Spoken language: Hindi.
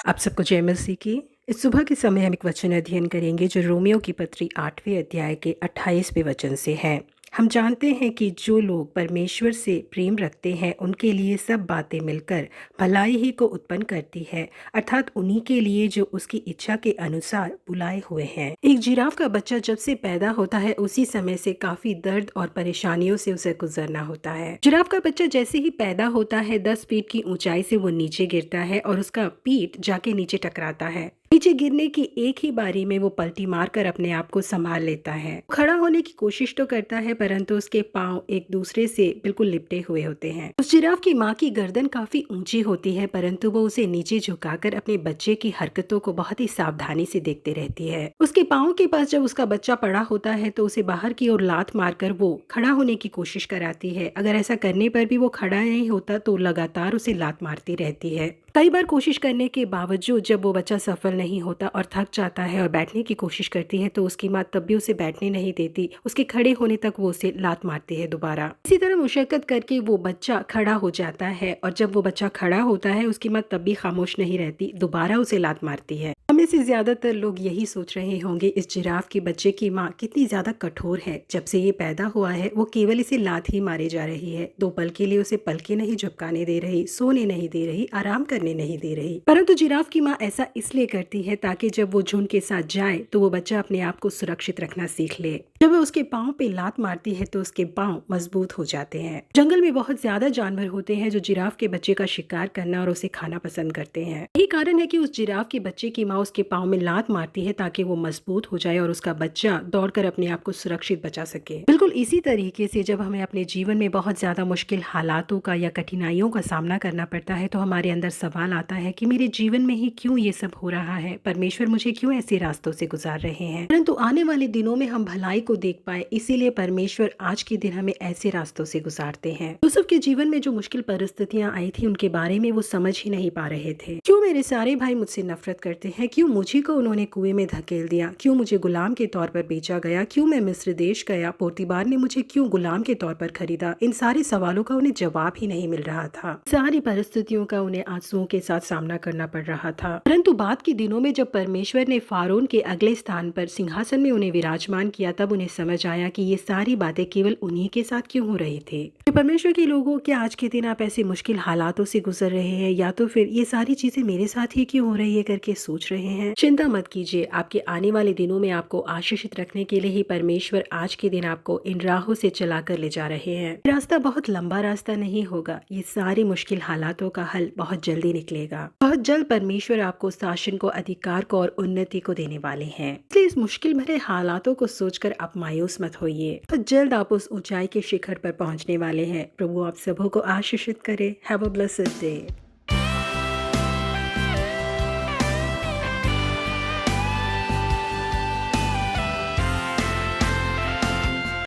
आप सबको जय मसीह की। इस सुबह के समय हम एक वचन अध्ययन करेंगे जो रोमियो की पत्री 8वें अध्याय के 28वें वचन से है। हम जानते हैं कि जो लोग परमेश्वर से प्रेम रखते हैं उनके लिए सब बातें मिलकर भलाई ही को उत्पन्न करती है, अर्थात उन्हीं के लिए जो उसकी इच्छा के अनुसार बुलाए हुए हैं। एक जिराफ का बच्चा जब से पैदा होता है उसी समय से काफी दर्द और परेशानियों से उसे गुजरना होता है। जिराफ का बच्चा जैसे ही पैदा होता है 10 फीट की ऊंचाई से वो नीचे गिरता है और उसका पीठ जाके नीचे टकराता है। नीचे गिरने की एक ही बारी में वो पलटी मारकर अपने आप को संभाल लेता है। खड़ा होने की कोशिश तो करता है परंतु उसके पांव एक दूसरे से बिल्कुल लिपटे हुए होते हैं। उस जिराफ की माँ की गर्दन काफी ऊंची होती है परंतु वो उसे नीचे झुकाकर अपने बच्चे की हरकतों को बहुत ही सावधानी से देखते रहती है। उसके पाँव के पास जब उसका बच्चा पड़ा होता है तो उसे बाहर की ओर लात मारकर वो खड़ा होने की कोशिश कराती है। अगर ऐसा करने पर भी वो खड़ा नहीं होता तो लगातार उसे लात मारती रहती है। कई बार कोशिश करने के बावजूद जब वो बच्चा सफल नहीं होता और थक जाता है और बैठने की कोशिश करती है तो उसकी माँ तब भी उसे बैठने नहीं देती। उसके खड़े होने तक वो उसे लात मारती है दोबारा। इसी तरह मुशक्कत करके वो बच्चा खड़ा हो जाता है और जब वो बच्चा खड़ा होता है उसकी माँ तब भी खामोश नहीं रहती, दोबारा उसे लात मारती है। हमें से ज्यादातर लोग यही सोच रहे होंगे इस जिराफ के बच्चे की माँ कितनी ज्यादा कठोर है। जब से ये पैदा हुआ है वो केवल इसे लात ही मारे जा रही है। 2 पल के लिए उसे पलके नहीं झपकाने दे रही, सोने नहीं दे रही, आराम करने नहीं दे रही। परंतु जिराफ की माँ ऐसा इसलिए करती है ताकि जब वो झुंड के साथ जाए तो वो बच्चा अपने आप को सुरक्षित रखना सीख ले। जब वो उसके पाँव पे लात मारती है तो उसके पाँव मजबूत हो जाते हैं। जंगल में बहुत ज्यादा जानवर होते हैं जो जिराफ के बच्चे का शिकार करना और उसे खाना पसंद करते हैं। यही कारण है कि उस जिराफ के बच्चे की माँ उसके पाँव में लात मारती है ताकि वो मजबूत हो जाए और उसका बच्चा दौड़कर अपने आप को सुरक्षित बचा सके। बिल्कुल इसी तरीके से जब हमें अपने जीवन में बहुत ज्यादा मुश्किल हालातों का या कठिनाइयों का सामना करना पड़ता है तो हमारे अंदर सवाल आता है कि मेरे जीवन में ही क्यों ये सब हो रहा है, परमेश्वर मुझे क्यों ऐसे रास्तों से गुजार रहे हैं। परंतु आने वाले दिनों में हम भलाई को देख पाए इसीलिए परमेश्वर आज के दिन हमें ऐसे रास्तों से गुजारते हैं। यूसुफ के जीवन में जो मुश्किल परिस्थितियां आई थी उनके बारे में वो समझ ही नहीं पा रहे थे। क्यों मेरे सारे भाई मुझसे नफरत करते हैं, क्यों मुझे को उन्होंने कुएं में धकेल दिया, क्यों मुझे गुलाम के तौर पर बेचा गया, क्यों मैं मिस्र देश गया, पोतीबार ने मुझे क्यों गुलाम के तौर पर खरीदा। इन सारे सवालों का उन्हें जवाब ही नहीं मिल रहा था। सारी परिस्थितियों का उन्हें आंसुओं के साथ सामना करना पड़ रहा था। परंतु बाद के दिनों में जब परमेश्वर ने फारोन के अगले स्थान पर सिंहासन में उन्हें विराजमान किया तब उन्हें समझ आया कि ये सारी बातें केवल उन्हीं के साथ क्यों हो रही थी। परमेश्वर के लोगों, क्या आज के दिन आप ऐसे मुश्किल हालातों से गुजर रहे हैं या तो फिर ये सारी चीजें मेरे साथ ही क्यों हो रही है करके सोच रहे हैं? चिंता मत कीजिए, आपके आने वाले दिनों में आपको आशीषित रखने के लिए ही परमेश्वर आज के दिन आपको इन राहों से चलाकर ले जा रहे हैं। रास्ता बहुत लंबा रास्ता नहीं होगा, ये सारी मुश्किल हालातों का हल बहुत जल्दी निकलेगा। बहुत जल्द परमेश्वर आपको शासन को, अधिकार को और उन्नति को देने वाले हैं। इसलिए इस मुश्किल भरे हालातों को सोचकर आप मायूस मत होइए। बहुत जल्द आप उस ऊंचाई के शिखर पर पहुंचने वाले हैं। प्रभु आप सबों को आशीषित करे। Have a blessed day.